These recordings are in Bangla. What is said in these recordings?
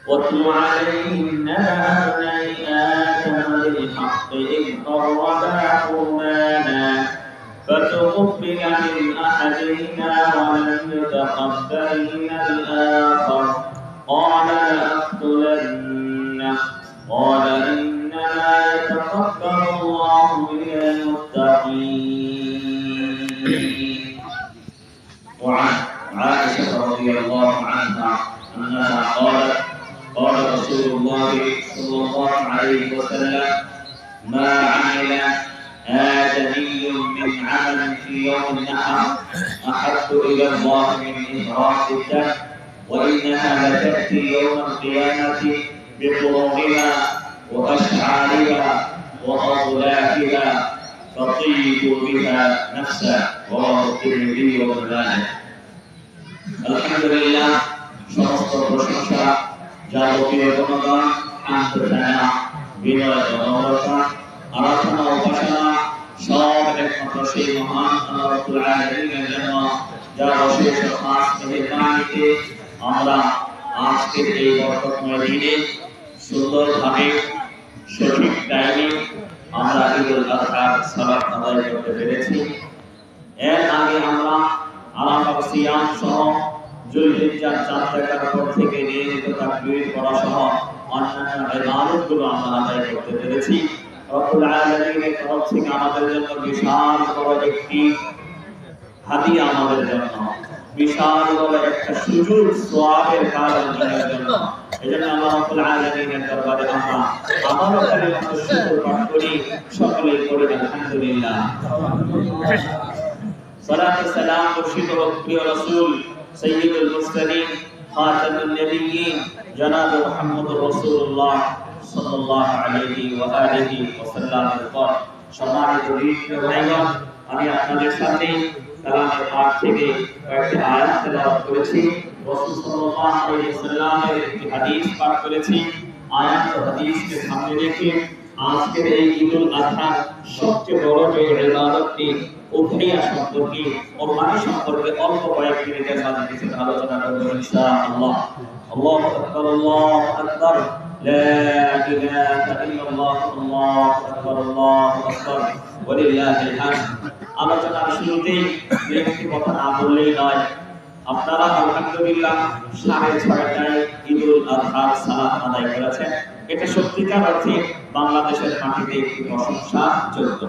واتل عليهم نبأ ابني آدم بالحق إذ قربا قربانا فتقبل من أحدهما ولم يتقبل من الآخر قال لأقتلنك قال إنما يتقبل الله من المتقين. وعن عائشة رضي الله عنها أنها قالت قال رسول الله صلى الله عليه وسلم ما عمل آدمي من عمل في يوم النحر أحب إلى الله من إهراق الدم وإنها لتأتي يوم القيامة بقرونها وأشعارها وأضلافها تطيب بها نفسا. رواه الترمذي وابن ماجه. الحمد لله সমস্ত প্রশংসা যাবতীয় গুণগান আন্তর্জানা বিনয় অনুরোধা আরাধনা উপাসনা সব একমাত্র সেই মহান আল্লাহ রাব্বুল আলামিনের জন্য, যার অশেষ খাস মেহেরবানিতে আমরা আজকের এই বরকতময় দিনে সুন্দরভাবে সঠিক টাইমে আমরা ঈদুল আযহার সালাত আদায় করতে পেরেছি। এর আগে আমরা আরাফার সিয়াম সহ যুলহিজ্জার 4 দেখার পর থেকে নিয়মিত তাকবীর পড়া সহ অন্যান্য ইবাদতগুলো আমরা আদায় করতে পেরেছি। রব্বুল আলামিনের তরফ থেকে আমাদের জন্য বিশাল বড় একটি হাদিয়া, আমাদের জন্য বিশাল বড় একটা সুযোগ, সওয়াবের কাজ আমাদের জন্য। এজন্য আল্লাহ রাব্বুল আলামিনের দরবারে আমরা আমাদের কালিমাত শুকর পাঠ করি, সকলেই পড়ি আলহামদুলিল্লাহ। সালাত ও সালাম মুর্শিদ ও প্রিয় রাসূল সাইয়্যিদুল মুরসালিন খাতামুন নবিয়্যিন জনাব মুহাম্মদুর রাসূলুল্লাহ সাল্লাল্লাহু আলাইহি ওয়া আলিহি ওয়াসাল্লামের পর সম্মানিত ভাইগণ, আমি আপনাদের সামনে কালামের পাঠ থেকে কয়েকটি আয়াত তেলাওয়াত করেছি। রাসূল সাল্লাল্লাহু আলাইহি ওয়াসাল্লামের একটি হাদিস পাঠ করেছি। আয়াত ও হাদিসকে সামনে রেখে আজকের এই ঈদুল আযহার সবচেয়ে বড় যে ইবাদতটি উদ্হিয়া সম্পর্কে ও মানে সম্পর্কে অল্প কয়েক মিনিটের মাঝে কিছু আলোচনা করব ইনশাআল্লাহ। আল্লাহু আকবার, আল্লাহু আকবার, লা ইলাহা ইল্লাল্লাহ, আল্লাহু আকবার, আল্লাহু আকবার, ওয়ালিল্লাহিল হামদ। আলোচনার শুরুতেই একটি কথা না বললেই নয়, আপনারা আলহামদুলিল্লাহ 6:30টায় ঈদুল আযহার সালাত আদায় করেছেন। এটা সত্যিকার অর্থে বাংলাদেশের মাটিতে একটি প্রশংসার যোগ্য।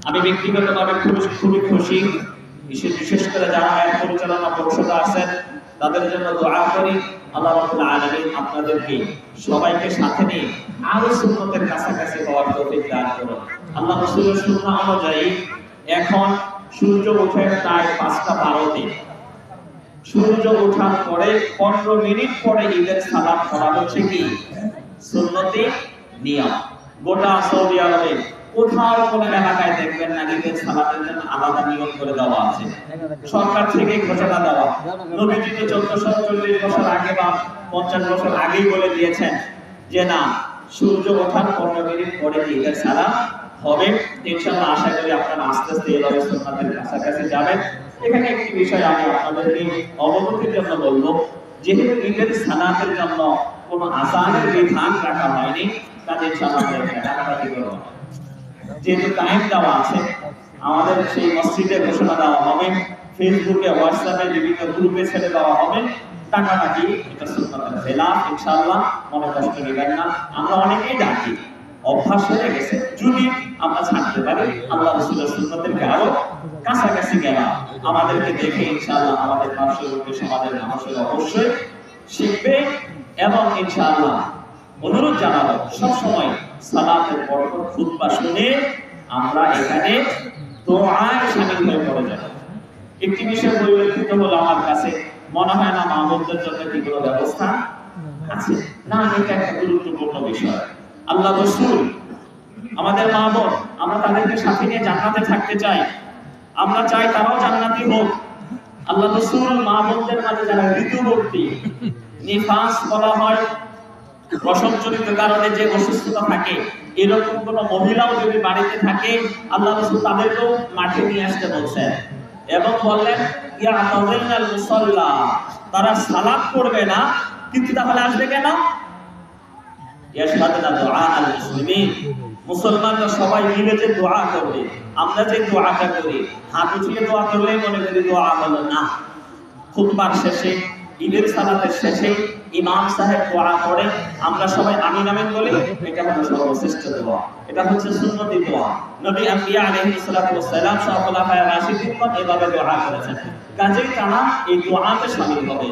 আমি ব্যক্তিগতভাবে খুবই খুশি। বিশেষ করে যারা আয়াত পরিচালনা পরিষদে আছেন তাদের জন্য দোয়া করি, আল্লাহ রাব্বুল আলামিন আপনাদেরকে সবাইকে সাথে নিয়ে আরো সুন্নতের কাছাকাছি হওয়ার তৌফিক দান করুন। আল্লাহ রাসূলের সুন্নাহ অনুযায়ী এখন সূর্য ওঠে প্রায় 5:12-তে। সূর্য ওঠার পরে 15 মিনিট পরে ঈদের সালাত পড়া হচ্ছে কি সুন্নতি নিয়ম। গোটা সৌদি আরবে কোথাও কোনো এলাকায় দেখবেন না ঈদের সালাতের জন্য আলাদা নিয়ম করে দেওয়া আছে, সরকার থেকে ঘোষণা দেওয়া। নবীজি তো 1440 বছর আগে বা 50 বছর আগেই বলে দিয়েছেন যে না, সূর্য ওঠার 15 মিনিট পরে ঈদের সালাত হবে। ইনশাআল্লাহ আশা করি আপনারা আস্তে আস্তে এভাবে সুন্নাতের কাছাকাছি যাবেন। এখানে একটি বিষয় আমি আপনাদেরকে অবগতির জন্য বলবো, যেহেতু ঈদের সালাতের জন্য কোনো আযানের বিধান রাখা হয়নি, কাজে ইনশাআল্লাহ এখানে ডাকাডাকি করব না। যেহেতু টাইম দেওয়া আছে, আমাদের সেই মসজিদে ঘোষণা দেওয়া হবে, ফেসবুকে হোয়াটসঅ্যাপে বিভিন্ন গ্রুপে ছেড়ে দেওয়া হবে। ডাকাডাকি এটা সুন্নাতের খেলাফ, ইনশাআল্লাহ মনে কষ্ট নেবেন না। আমরা অনেকেই ডাকি, অভ্যাস হয়ে গেছে। যদি আমরা ছাড়তে পারি, আল্লাহ রাসূলের সুন্নাতকে আরো কাছাকাছি গেলাম, আমাদেরকে দেখে ইনশাআল্লাহ আমাদের পার্শ্ববর্তী সমাজের মানুষেরা অবশ্যই শিখবে। এবং ইনশাআল্লাহ অনুরোধ জানাবো সব সময় সালাতের পর খুতবা শুনে আমরা এখানে দোয়ায় শামিল হয়ে পড়ে যাব। একটি বিষয় পরিলক্ষিত হলো আমার কাছে, মনে হয় না মাহমুদদের জন্য কি কোনো ব্যবস্থা আছে না। এটা একটা গুরুত্বপূর্ণ বিষয়। আল্লাহ রাসূল আমাদের মা বোন, আমরা তাদেরকে সাথে নিয়ে জান্নাতে থাকতে চাই। আমরা চাই তারাও জান্নাতি হোক। আল্লাহ রাসূল মা বোনদের মাঝে যারা ঋতুবর্তী, নিফাস বলা হয়, প্রসবজনিত কারণে যে অসুস্থতা থাকে, এরকম কোন মহিলাও যদি বাড়িতে থাকে, আল্লাহ রাসূল তাদেরকেও মাঠে নিয়ে আসতে বলছেন এবং বললেন ইয়া তাযাইনাল মুসাল্লা, তারা সালাত পড়বে না, কিন্তু তাহলে আসবে কেন? ইয়াশহাদুনা দুআ আল মুসলিমিন, মুসলমানরা সবাই মিলে যে দোয়া করবে, আমরা যে দোয়াটা করি হাত উঠিয়ে দোয়া করলে মনে করি দোয়া হলো না। খুতবার শেষে, ঈদের সালাতের শেষে ইমাম সাহেব দোয়া করে, আমরা সবাই আমিন আমিন বলি, এটা হলো সর্বশ্রেষ্ঠ দোয়া, এটা হচ্ছে সুন্নতি দোয়া। নবী আম্বিয়া আলাইহিস সালাতু ওয়াস সালাম সহ খোলাফায়ে রাশিদিনগণ এভাবে দোয়া করেছেন। কাজেই তারা এই দোয়াতে শামিল হবে,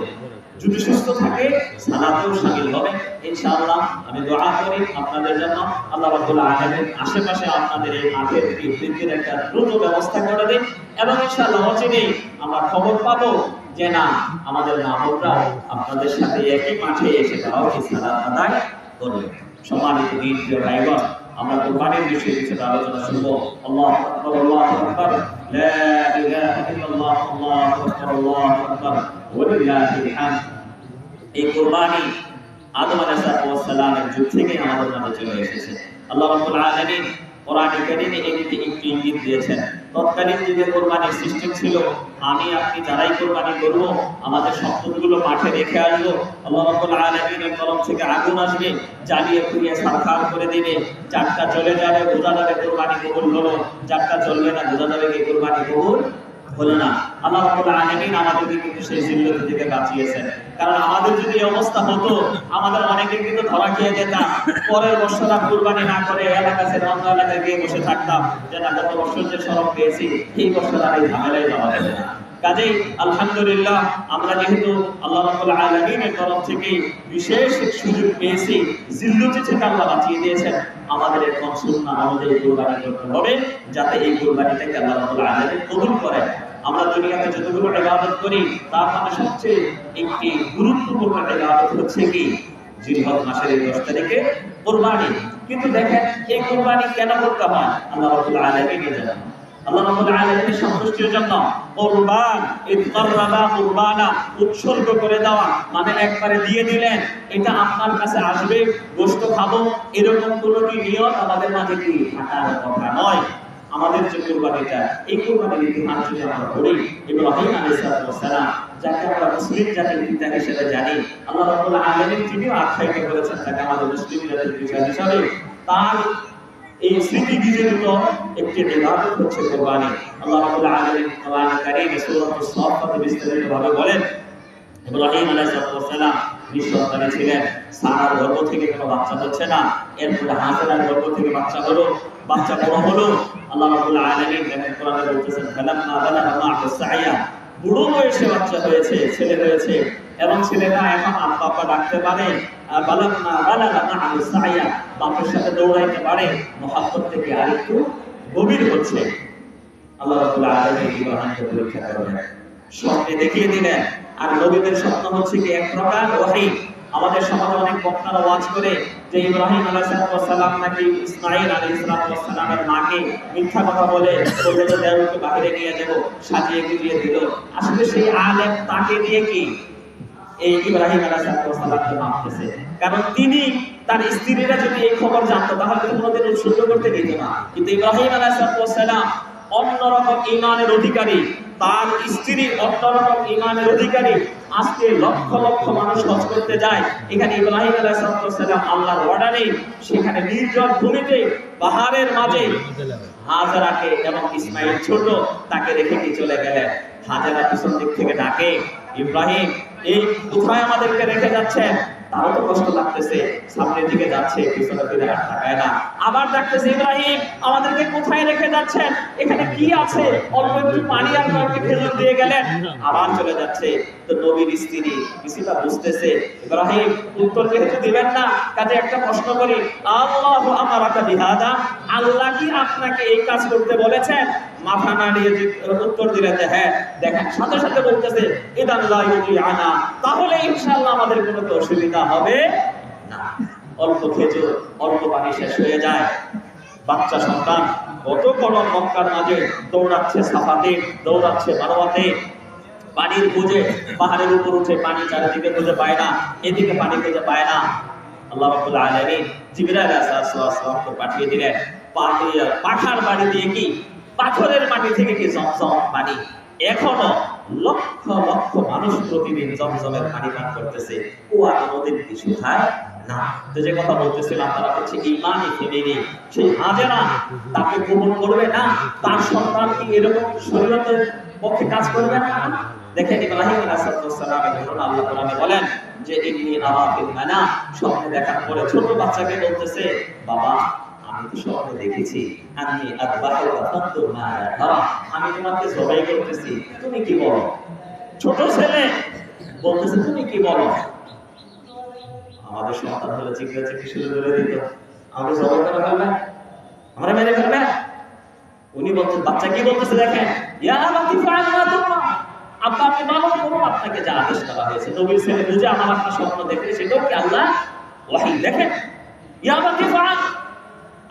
যদি সুস্থ থাকে সালাতেও শামিল হবে ইনশাআল্লাহ। আমি দোয়া করি আপনাদের জন্য আল্লাহ রাব্বুল আলামিন আশেপাশে আপনাদের এই মাঠের বৃদ্ধির একটা দ্রুত ব্যবস্থা করে দেন, এবং ইনশাআল্লাহ অচিরেই আমরা খবর পাবো যে না আমাদের মাহবুবরা আপনাদের সাথে একই মাঠে এসে তারাও এই সালাত আদায় করবে। সম্মানিত দিন প্রিয় ভাইগণ, আমরা কুরবানির বিষয়ে কিছুটা আলোচনা শুনবো। আল্লাহু আকবার, আল্লাহু আকবার, লা ইলাহা ইল্লাল্লাহ, আল্লাহু আকবার, আল্লাহু আকবার, ওয়া লিল্লাহিল হামদ। এই কুরবানি আদম আলাইহিস সালামের যুগ থেকে আমাদের মাঝে চলে এসেছে। আল্লাহ রাব্বুল আলামিন কোরআনে কারীমে একটি ইঙ্গিত দিয়েছেন। তৎকালীন যুগে কুরবানির সিস্টেম ছিল আমি আপনি যারাই কুরবানি করব আমাদের সম্পদগুলো মাঠে রেখে আসবো, আল্লাহ রাব্বুল আলামিনের তরফ থেকে আগুন আসবে, জ্বালিয়ে পুড়িয়ে সারখার করে দিবে, যারটা চলে যাবে বোঝা যাবে কুরবানি কবুল হলো, যারটা চলবে না বোঝা যাবে কি কুরবানি কবুল হলো না। আল্লাহ রাব্বুল আলামিন আমাদেরকে কিন্তু সেই জিল্লত থেকে বাঁচিয়েছেন, কারণ আমাদের যদি এই অবস্থা হতো আমাদের অনেকে কিন্তু ধরা খেয়ে যেতাম, পরের বছর কুরবানি না করে এলাকা ছেড়ে অন্য এলাকায় গিয়ে বসে থাকতাম, যে না গত বছর যে সরব পেয়েছি এই বছর আর এই ঝামেলায় যাওয়া যাবে না। কাজেই আলহামদুলিল্লাহ আমরা যেহেতু আল্লাহ রাব্বুল আলামিনের তরফ থেকে বিশেষ সুযোগ পেয়েছি, জিল্লতি থেকে আল্লাহ বাঁচিয়ে দিয়েছেন, আমাদের এখন সুন্নাহ অনুযায়ী কুরবানি করতে হবে, যাতে এই কুরবানিটাকে আল্লাহ রাব্বুল আলামিন কবুল করেন। আমরা দুনিয়াতে যতগুলো ইবাদত করি তার মধ্যে সবচেয়ে একটি গুরুত্বপূর্ণ ইবাদত হচ্ছে কি জিলহজ মাসের 10 তারিখে কুরবানি। কিন্তু দেখেন এই কুরবানি কেন করতে হয় আল্লাহ রাব্বুল আলামিন জানেন। আল্লাহ রাব্বুল আলামিনের সন্তুষ্টির জন্য কুরবান ইতকাররাবা কুরবানা উৎসর্গ করে দেওয়া মানে একবারে দিয়ে দিলেন, এটা আপনার কাছে আসবে গোশত খাবো এরকম কোনো কি নিয়ত আমাদের মাঝে কি থাকার কথা নয়। আমাদের যে কুরবানিটা এই কুরবানির ইতিহাস যদি আমরা পড়ি, ইব্রাহিম আলাইহিস সালাম যাকে আমরা মুসলিম জাতির পিতা হিসেবে জানি, আল্লাহ রাব্বুল আলামিন যিনি আখ্যায়িত করেছেন তাকে আমাদের মুসলিম জাতির পিতা হিসেবে, তার এই স্মৃতি বিজড়িত একটি ইবাদত হচ্ছে কুরবানি। আল্লাহ রাব্বুল আলামিন কোরআনে কারীমে সূরা সাফফাতে বিস্তারিতভাবে বলেন ইব্রাহিম আলাইহিস সালাম নিঃসন্তান ছিলেন, সারার গর্ভ থেকে কোনো বাচ্চা হচ্ছে না, এরপরে হাজেরার গর্ভ থেকে বাচ্চা হলো, বাচ্চা বড় হলো। আল্লাহ রাব্বুল আলামিন দেখেন কোরআনে বলতেছেন ফালাম্মা বালাগা মা'হু সা'য়া, বুড়ো বয়সে বাচ্চা হয়েছে, ছেলে হয়েছে, এবং ছেলেটা এখন আব্বা ডাকতে পারে, বালাম্মা বালাগা মা'হু সা'য়া বাপের সাথে দৌড়াইতে পারে, মুহাব্বত থেকে আরেকটু গভীর হচ্ছে। আল্লাহ রাব্বুল আলামিন ইব্রাহিমকে পরীক্ষা করলেন, স্বপ্নে দেখিয়ে দিলেন। আর নবীদের স্বপ্ন হচ্ছে কি এক প্রকার ওহী। আমাদের সমাজে অনেক বক্তারা ওয়াজ করে যে ইব্রাহিম আলাইহিস সালাম নাকি ইসমাঈল আলাইহিস সালামের মাকে মিথ্যা কথা বলে যে দেওরকে বাইরে নিয়ে যাব, সাজিয়ে গুজিয়ে দিল। আসলে সেই আলেম তাকে দিয়ে কি এই ইব্রাহিম আলাইহিস সালামকে মারতেছে, কারণ তিনি তার স্ত্রীরা যদি এই খবর জানতো তাহলে তো কোনোদিন উৎসর্গ করতে দিত না। কিন্তু ইব্রাহিম আলাইহিস সালাম অন্যরকম ঈমানের অধিকারী, তার স্ত্রী অন্যরকম ঈমানের অধিকারী। আজকে লক্ষ লক্ষ মানুষ হজ করতে যায়, এখানে ইব্রাহিম আলাইহিস সালাম আল্লাহর অর্ডারে সেখানে নির্জন ভূমিতে পাহাড়ের মাঝে হাজেরাকে এবং ইসমাঈল ছোট তাকে রেখে দিয়ে চলে গেলেন। হাজেরা পিছন দিক থেকে ডাকে, ইব্রাহিম এই কোথায় আমাদেরকে রেখে যাচ্ছেন? তারও তো কষ্ট লাগতেছে, সামনের দিকে যাচ্ছে, পিছনে ফিরে আর তাকায় না। আবার ডাকতেছে, ইব্রাহিম আমাদেরকে কোথায় রেখে যাচ্ছেন? এখানে কি আছে? অল্প একটু পানি আর কয়েকটা খেজুর দিয়ে গেলেন, আবার চলে যাচ্ছে। তো নবীর স্ত্রী কিছুটা বুঝতেছে, ইব্রাহিম উত্তর যেহেতু দিবেন না, কাজে একটা প্রশ্ন করি, আল্লাহু আমারাকা বিহাদা, আল্লাহ কি আপনাকে এই কাজ করতে বলেছেন? মাথা নাড়িয়ে উত্তর দিলেন যে হ্যাঁ। দেখেন সাথে সাথে বলতেছে ইদান লা ইউজিআনা, তাহলে ইনশাআল্লাহ আমাদের কোনো অসুবিধা হবে না। অল্প খেজুর অল্প পানি শেষ হয়ে যায়, বাচ্চা সন্তান কত বড় মক্কার মাঝে দৌড়াচ্ছে, সাফাতে দৌড়াচ্ছে, মারওয়াতে পানির খুঁজে, পাহাড়ের উপর উঠে পানি চারিদিকে খুঁজে পায় না, এদিকে পানি খুঁজে পায় না। আল্লাহ রাব্বুল আলামিন জিবরাইল আলাইহিস সালামকে পাঠিয়ে দিলেন পাখার বাড়ি দিয়ে কি পাথরের মাটি থেকে কি জমজম পানি। এখনো লক্ষ লক্ষ মানুষ প্রতিদিন জমজমের পানি পান করতেছে, কুয়া নদীর কি শুকায় না। তো যে কথা বলতেছিলাম তারা হচ্ছে ঈমানি ফ্যামিলি, সেই হাজেরা তাকে কবুল করবে না, তার সন্তান কি এরকম শরীয়তের পক্ষে কাজ করবে না? দেখেন ইব্রাহিম আলাইহিস সালামের ঘটনা আল্লাহ কোরআনে বলেন যে ইন্নী আরা ফিল মানাম, স্বপ্নে দেখার পরে ছোট বাচ্চাকে বলতেছে, বাবা আমি তো স্বপ্নে দেখেছি আমি আযবাহুকা ফানজুর মাযা তারা, আমি তোমাকে জবাই করতেছি, তুমি কি বলো? ছোট ছেলে বলতেছে তুমি কি বলো? আমাদের সন্তান হলে জিজ্ঞাসা কি শুরু করে দিত, আমাকে জবাই করে ফেলবে, আমরা মেরে ফেলবে। উনি বলছেন, বাচ্চা কি বলতেছে দেখেন, ইয়া আবাতি ফাআল মা তুমা, আব্বা আপনি পালন করুন আপনাকে যা আদেশ করা হয়েছে। নবীর ছেলে বুঝে আমার একটা স্বপ্ন দেখে সেটাও কি আল্লাহ ওহী। দেখেন ইয়া আবাতি ফাআল,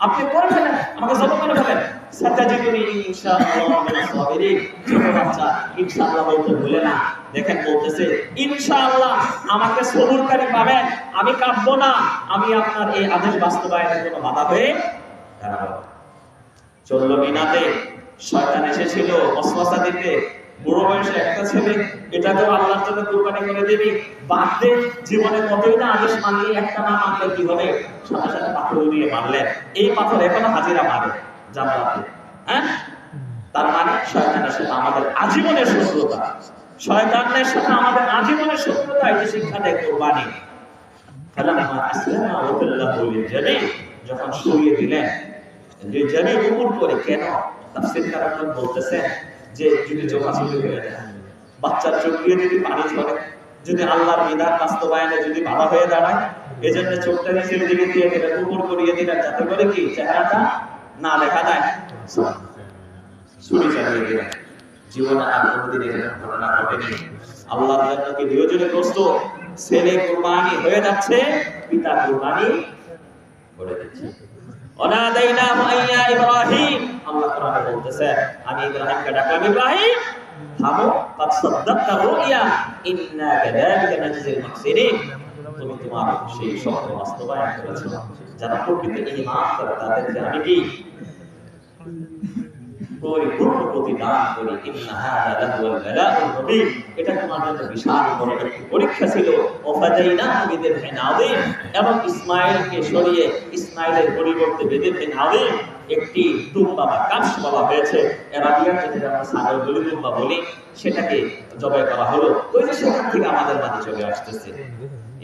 আপনি করে ফেলেন, আমাকে জবাই করে ফেলেন, সাতাজিদুনি ইনশাআল্লাহ মিনাস সাবিরিন। ছোট বাচ্চা ইনশাআল্লাহ বলতে ভুলে না। দেখেন বলতেছে ইনশাআল্লাহ আমাকে সবুরকারী পাবেন, আমি কাঁদবো না, আমি আপনার এই আদেশ বাস্তবায়নের কোনো বাধা হয়ে দাঁড়াবো। চললো মিনাতে, শয়তান এসেছিল ওয়াসওয়াসা দিতে, বুড়ো বয়সে একটা ছেলে, এটাকেও আল্লাহর জন্য কুরবানি করে দিবি, বাদ দে, জীবনে কতই না আদেশ মানলি, একটা না মানলে কি হবে, সাথে সাথে পাথর দিয়ে মারলেন। এই পাথর এখনো হাজিরা মারে জামাতে। হ্যাঁ, তার মানে শয়তানের সাথে আমাদের আজীবনের শত্রুতা, শয়তানের সাথে আমাদের আজীবনের শত্রুতা, এই শিক্ষা দেয় কুরবানি। ফালাম্মা আসলামা ওয়া তাল্লাহু লিল-জাবীন, যখন শুইয়ে দিলেন, যে জাবির উপর করে, কেন তাফসীরকাররা বলতেছে যে যদি চোখাচোখি হয়ে যায়, বাচ্চার চোখ দিয়ে যদি পানি ঝরে, যদি আল্লাহর বিধান বাস্তবায়নে যদি বাধা হয়ে দাঁড়ায়, এজন্য চোখটা নিচের দিকে দিয়ে দিলেন, উপর করিয়ে দিলেন, যাতে করে কি চেহারাটা না দেখা যায়। ছুরি চালিয়ে দিলেন। জীবনে আর কোনোদিন এরকম ঘটনা ঘটেনি। আল্লাহর জন্য কি নিয়োজনে প্রস্তুত, ছেলে কুরবানি হয়ে যাচ্ছে, পিতা কুরবানি করে দিচ্ছে। ওয়ানাদাইনাহু আইয়া ইব্রাহিম, আল্লাহ কোরআনে বলতেছে আমি ইব্রাহিমকে ডাকলাম, ইব্রাহিম থামো, কাদ সাদ্দাকতা রুইয়া ইন্না কাযালিকা নাজজিল মুহসিনিন, তুমি তোমার সেই স্বপ্ন বাস্তবায়ন করেছো, যারা প্রকৃত ঈমান করে তাদেরকে আমি কি পরিপূর্ণ প্রতিদান করি। ইন্না হাযা লাহুল বালাউল মুবিন, এটা তোমার জন্য বিশাল বড় একটি পরীক্ষা ছিল। ওয়াফাদাইনাহু বিযিবহিন আযীম, এবং ইসমাঈলকে সরিয়ে ইসমাঈলের পরিবর্তে বিযিবহিন আযীম একটি দুম্বা বা কাশ বলা হয়েছে, আরবিয়ান যেটা আমরা ছাগল বলি, দুম্বা বলি, সেটাকে জবাই করা হলো। ওই যে সেখান থেকে আমাদের মাঝে চলে আসতেছে।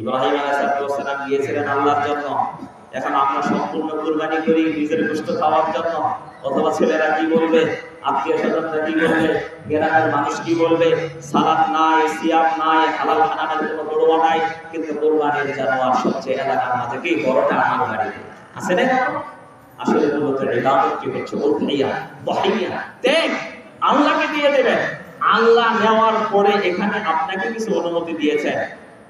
ইব্রাহিম আলাইহিস সালাম গিয়েছিলেন আল্লাহর জন্য, এখন আমরা সম্পূর্ণ কুরবানি করি নিজের গোশত খাওয়ার জন্য, অথবা ছেলেরা কি বলবে, আত্মীয় স্বজনরা কি বলবে, গ্রামের মানুষ কি বলবে, সালাত নাই, সিয়াম নাই, হালাল হারামের কোনো পরোয়া নাই, কিন্তু কুরবানির জানোয়ার সবচেয়ে এলাকার মাঝে কি বড়টা আমার বাড়িতে আছে না। আসলে মূলত ইবাদতটি হচ্ছে উযহিয়া, দাহিয়া, ত্যাগ, আল্লাহকে দিয়ে দেবেন। আল্লাহ নেওয়ার পরে এখানে আপনাকে কিছু অনুমতি দিয়েছেন,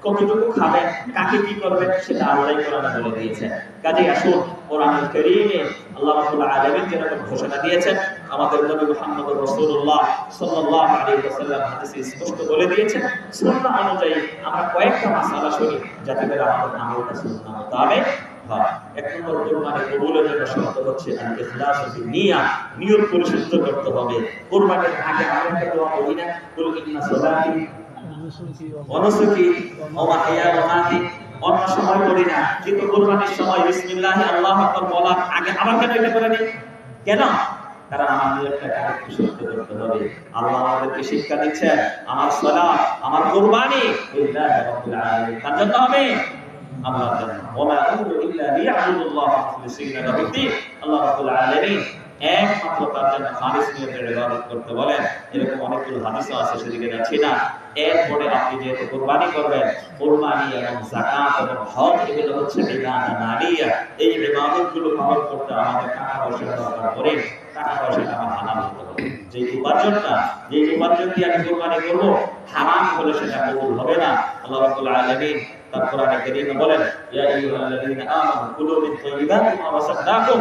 কতটুকু খাবেন, কাকে কি করবেন, সেটা আল্লাহই কোরআনে বলে দিয়েছেন। কাজেই আসুন কোরআনুল কারীমে আল্লাহ রাব্বুল আলামিন যেরকম ঘোষণা দিয়েছেন, আমাদের নবী মুহাম্মদ রাসূলুল্লাহ সাল্লাল্লাহু আলাইহি ওয়াসাল্লাম হাদিসে স্পষ্ট বলে দিয়েছেন। সুন্নাহ অনুযায়ী আমরা কয়েকটা মাসআলা শুনি, যাতে করে আমাদের আমলটা সুন্নাহ মোতাবেক হয়। এক নম্বর, কুরবানি কবুলের জন্য শর্ত হচ্ছে আল-ইখলাস ফিন নিয়া, নিয়ত পরিশুদ্ধ করতে হবে। কুরবানির আগে আমরা একটা দোয়া করি না, কুল ইন্না সালাতি অনুসুকি ওয়া মাহইয়া ওয়া মামাতি, অন্য সময় করি না, কিন্তু কুরবানির সময় বিসমিল্লাহ আল্লাহু আকবার বলার আগে আবার কেন এটা করে নেই? কেন? কারণ আমার নিয়তটাকে আরেকটু শুদ্ধ করতে হবে। আল্লাহ আমাদেরকে শিক্ষা দিচ্ছেন, আমার সালাত, আমার কুরবানি লিল্লাহি রাব্বিল আলামিন, কার জন্য হবে? আল্লাহর জন্য। ওয়া মা উমিরু ইল্লা লিয়াবুদুল্লাহ মুখলিসিনা লাহুদ্দিন, আল্লাহ রাব্বুল আলামিন একমাত্র তার জন্য খালিস নিয়তে ইবাদত করতে বলেন। এরকম অনেকগুলো হাদিসও আছে, সেদিকে যাচ্ছি না। এরপরে আপনি যেহেতু কুরবানি করবেন, কুরবানি এবং যাকাত এবং হজ এগুলো হচ্ছে ইবাদত মালিয়া, এই ইবাদতগুলো পালন করতে আমাদের টাকা পয়সা দরকার পড়ে। টাকা পয়সাটা আমার হালাল হতে হবে। যে উপার্জন দিয়ে আমি কুরবানি করব, হারাম হলে সেটা কবুল হবে না। আল্লাহ রাব্বুল আলামিন তার কোরআনে কারীমে বলেন, ইয়া আইয়ুহাল্লাযীনা আমানু কুলু মিন তাইয়্যিবাতি মা রাযাকনাকুম,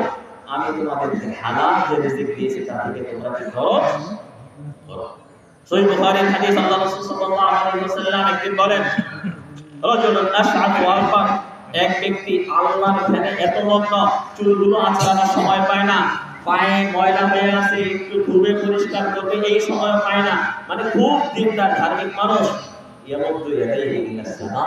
আমি তোমাদেরকে হালাল যে রিজিক দিয়েছি তা থেকে তোমরা কি করো। সহিহ বুখারীর হাদিস, আল্লাহ রাসূল সাল্লাল্লাহু আলাইহি ওয়াসাল্লাম একদিন বলেন, রাজুলুন আশআথু আলফা, এক ব্যক্তি আল্লাহর ধ্যানে এত মগ্ন, চুলগুলো আঁচড়ানোর সময় পায় না, পায়ে ময়লা হয়ে আছে, একটু ধুবে পরিষ্কার করবে এই সময় পায় না, মানে খুব দিনদার ধার্মিক মানুষ। ইয়ামুদ্দু ইয়াদাইহি ইলাস সামা,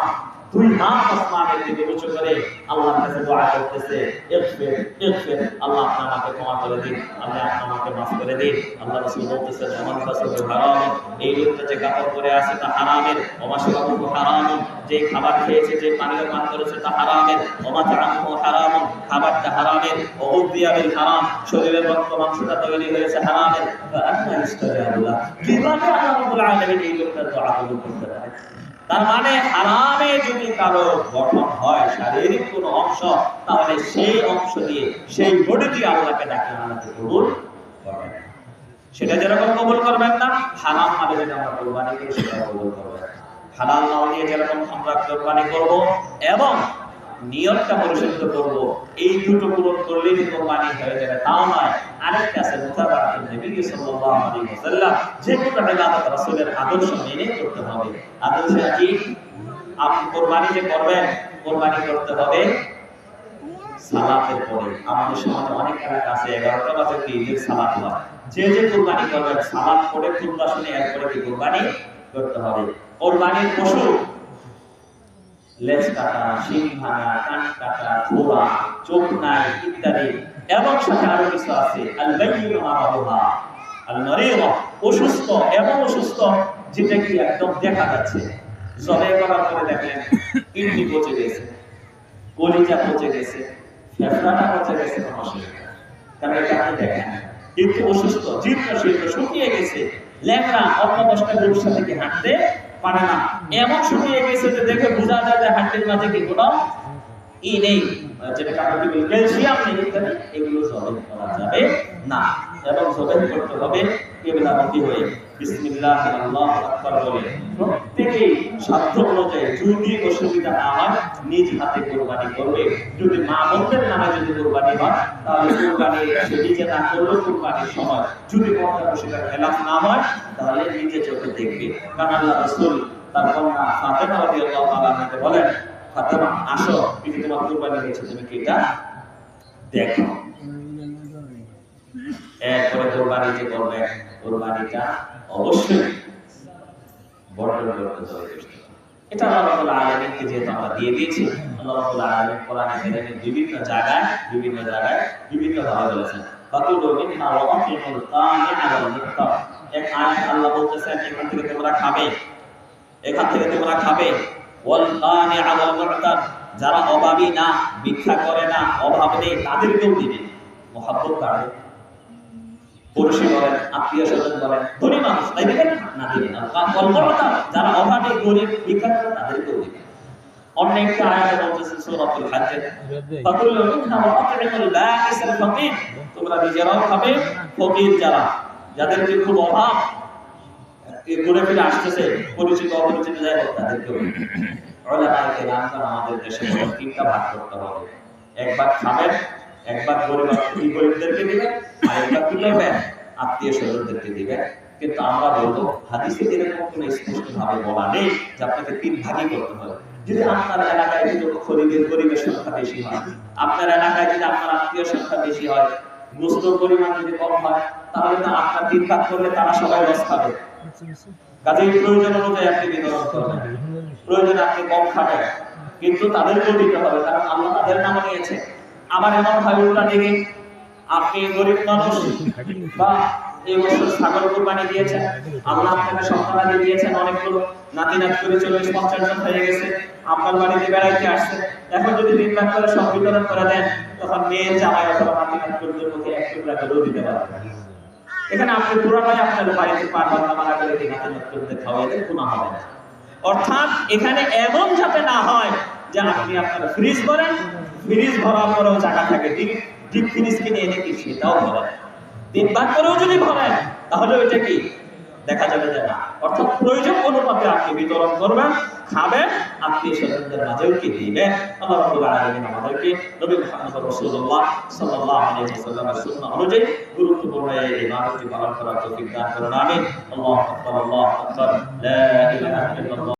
দুই হাত আসমানের দিকে উঁচু করে আল্লাহর কাছে দোয়া করতেছে, ইগফির ইগফির, আল্লাহ আপনি আমাকে ক্ষমা করে দিন, আল্লাহ আপনি আমাকে মাফ করে দিন। আল্লাহ রাসূল বলতেছেন আমার কাছে হারাম, এই লোকটা যে কাপড় পরে আছে তা হারামের, ওমাশরাবু হারাম, যে খাবার খেয়েছে যে পানীয় পান করেছে তা হারামের, ওমাতাআমু হারাম, খাবারটা হারামের, ওউদিয়া বিল হারাম, শরীরের রক্ত মাংসটা তৈরি হয়েছে হারামের। ফাআন্না ইস্তাজাবুল্লাহ, কিভাবে আল্লাহ রাব্বুল আলামিন এই লোকটার দোয়া কবুল করতে পারে? তার মানে হারামে যদি কারো গঠন হয় শারীরিক কোনো অংশ, তাহলে সেই অংশ দিয়ে সেই বডি দিয়ে আল্লাহকে ডাকলে আল্লাহকে কবুল করবেন। সেটা যেরকম কবুল করবেন না, হারাম ভাবে যেটা আমরা কোরবানি করি সেটা কবুল করবেন। হালাল মাল দিয়ে যেরকম আমরা কোরবানি করব এবং নিয়তটা পরিশুদ্ধ করব, এই দুটো পূরণ করলেই যে কোরবানি হয়ে যাবে তাও নয়। আরেকটা আছে মুতাবাআতুন নবী সাল্লাল্লাহু আলাইহি ওয়াসাল্লাম, যে কোনো ইবাদত রাসূলের আদর্শ মেনে করতে হবে। আদর্শ কি? আপনি কোরবানি যে করবেন, কোরবানি করতে হবে সালাতের পরে। আমাদের সমাজে অনেক এলাকা আছে 11টা বাজে কি ঈদের সালাত হয়, যে কোরবানি করবেন সালাত পড়ে খুতবা শুনে এরপরে কি কোরবানি করতে হবে। কোরবানির পশু লেজ কাটা, শিং ভাঙা, কান কাটা, খোরা, চোখ নাই ইত্যাদি, এবং সাথে আরো কিছু আছে আল বাইয়িনু মারাহুহা আল মারিদা, অসুস্থ এবং অসুস্থ যেটা কি একদম দেখা যাচ্ছে। জবাই করার পরে দেখলেন কিডনি পচে গেছে, কলিজা পচে গেছে, ফেফড়াটা পচে গেছে, কারণ এটা আপনি দেখেন, কিন্তু অসুস্থ, জীর্ণ শরীর শুকিয়ে গেছে, ল্যাংড়া, অন্য 10টা গরুর সাথে কি হাঁটতে পারে না, এমন শুকিয়ে গেছে যে দেখে বোঝা যায় যে হাঁটুর মাঝে কি কোনো নেই, যেটাকে আমরা কি বলি ক্যালসিয়াম নেই, এগুলো জবাই করা যাবে না। এবং জবাই করতে হবে কিবলামুখী হয়ে, বিসমিল্লাহ আল্লাহু আকবার বলে। প্রত্যেকই সাধ্য অনুযায়ী, যদি অসুবিধা না হয় নিজ হাতে কুরবানি করবে। যদি মা বোনদের নামে যদি কুরবানি হয় তাহলে কুরবানি সে নিজে না করলেও কুরবানির সময় যদি পর্দা সেটা খেলাফ না হয় তাহলে নিজে চোখে দেখবে। কারণ আল্লাহ রাসূল তার কন্যা ফাতেমা রাদিয়াল্লাহু তাআলা আনহাকে বলেন, ফাতেমা আসো, তুমি তোমার কুরবানি হয়েছে, তুমি কি এটা দেখো। এরপরে কোরবানি যে করবে, কোরবানিটা অবশ্যই বর্ণনা করতে হবে। এটা আল্লাহ রাব্বুল আলামিনকে যেহেতু আমরা দিয়ে দিয়েছি, আল্লাহ রাব্বুল আলামিন কোরআনে কারীমে বিভিন্ন জায়গায় বিভিন্ন ভাবে বলেছেন, ফাকুলু মিনহা ওয়া আতিমুল কানি'a ওয়াল মুফতার। এক আয়াত আল্লাহ বলতেছেন এখান থেকে তোমরা খাবে, এখান থেকে তোমরা খাবে, ওয়াল কানি'a ওয়াল মুফতার, যারা অভাবী না, ভিক্ষা করে না, অভাব নেই, তাদেরকেও দিবে। মুহাব্বত বাড়বে, পড়শি বলেন, আত্মীয় স্বজন বলেন, ধনী মানুষ তাই দিবেন না, দিবেন না। যারা অভাবে গরিব ভিক্ষা করে তাদেরকেও দিবেন। অন্য একটা আয়াতে বলতেছে সূরাতুল হজ্জে, ফাকুলু মিনহা ওয়া আতিমুল বাঈসাল ফাকির, তোমরা নিজেরাও খাবে, ফকির যাদের খুব অভাব, ঘুরে ফিরে আসতেছে, পরিচিত অপরিচিত যাই হোক তাদেরকেও। উলামায়ে কেরাম আমাদের দেশে তিনটা ভাগ করতে হবে, এক ভাগ খাবেন, এক ভাগ গরিবদেরকে দিবেন, আর এক ভাগ কি করবেন আত্মীয় স্বজনদেরকে দিবেন। কিন্তু আমরা বলবো হাদিসে এরকম কোনো স্পষ্ট ভাবে বলা নেই যে আপনাকে তিন ভাগই করতে হবে। যদি আপনার এলাকায় যদি গরিবের সংখ্যা বেশি হয়, আপনার এলাকায় যদি আপনার আত্মীয় সংখ্যা বেশি হয়, গোশতের পরিমাণ যদি কম হয়, তাহলে তো আপনার তিন ভাগ করলে তারা সবাই লস খাবে। কাজেই প্রয়োজন অনুযায়ী আপনি বিতরণ করবেন, প্রয়োজনে আপনি কম খাবেন, কিন্তু তাদেরকেও দিতে হবে, কারণ আল্লাহ তাদের নাম নিয়েছে। আবার এমন ভাবে উল্টা দিকে আপনি গরিব মানুষ বা এই বছর ছাগল কুরবানি দিয়েছেন, আল্লাহ আপনাকে সন্তানাদি দিয়েছেন অনেকগুলো, নাতি নাতি করে 40-50 জন হয়ে গেছে, আপনার বাড়িতে বেড়াইতে আসছে, এখন যদি 3 লাখ করে সব বিতরণ করে দেন, তখন মেয়ের জামাই অথবা নাতি নাতি করে মুখে 1 টুকরা করে দিতে পারবেন। এখানে আপনি পুরোটাই আপনার বাড়িতে পারবেন না, মারা করে নাতি নাতি করে খাওয়াইতে গুনাহ হবে না। অর্থাৎ এখানে এমন যাতে না হয় যে আপনি আপনার ফ্রিজ ভরেন, ফ্রিজ ভরার পরেও জায়গা থাকে, ডিপ ফ্রিজ কিনে এনে কি সেটাও ভরেন, 3 ভাগ করেও যদি ভরেন তাহলে ওইটা কি দেখা যাবে যে না। অর্থাৎ প্রয়োজন অনুপাতে আপনি বিতরণ করবেন, খাবেন, আত্মীয় স্বজনদের মাঝেও কি দিবেন। আল্লাহ রাব্বুল আলামিন আমাদেরকে নবী মুহাম্মদ রাসূলুল্লাহ সাল্লাল্লাহু আলাইহি ওয়াসাল্লামের সুন্নাহ অনুযায়ী গুরুত্বপূর্ণ এই ইবাদতটি পালন করার তৌফিক দান করুন। আমিন। আল্লাহু আকবার, আল্লাহু আকবার, লা ইলাহা ইল্লাল্লাহ।